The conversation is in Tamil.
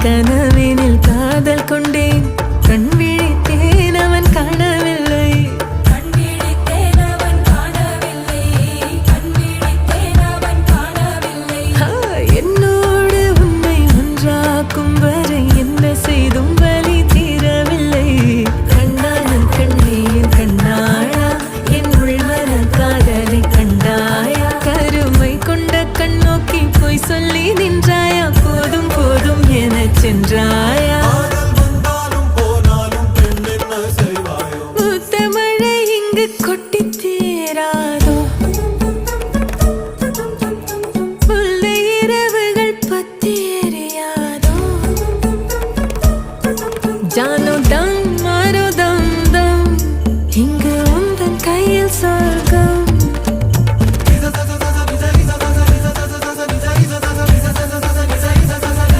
கனவினில் காதல் கொண்டேன் கண் விழித்தேன் அவன் காணவில்லை என்னோடு உன்னை ஒன்றாக்கும் வரை என்ன செய்தும் வலி தீரவில்லை கண்ணானன் கண்ணீர் கண்ணாயா என் உள்மன காதலை கண்டாயா கருமை கொண்ட கண்ணோக்கி போய் சொல்லி நின்றாயா போதும் போதும் என சென்றாயா ஊத்தமழை இங்கு கொட்டி தீராதோ முல்லை இரவுகள் பத்தி எரியாதோ ஜானோ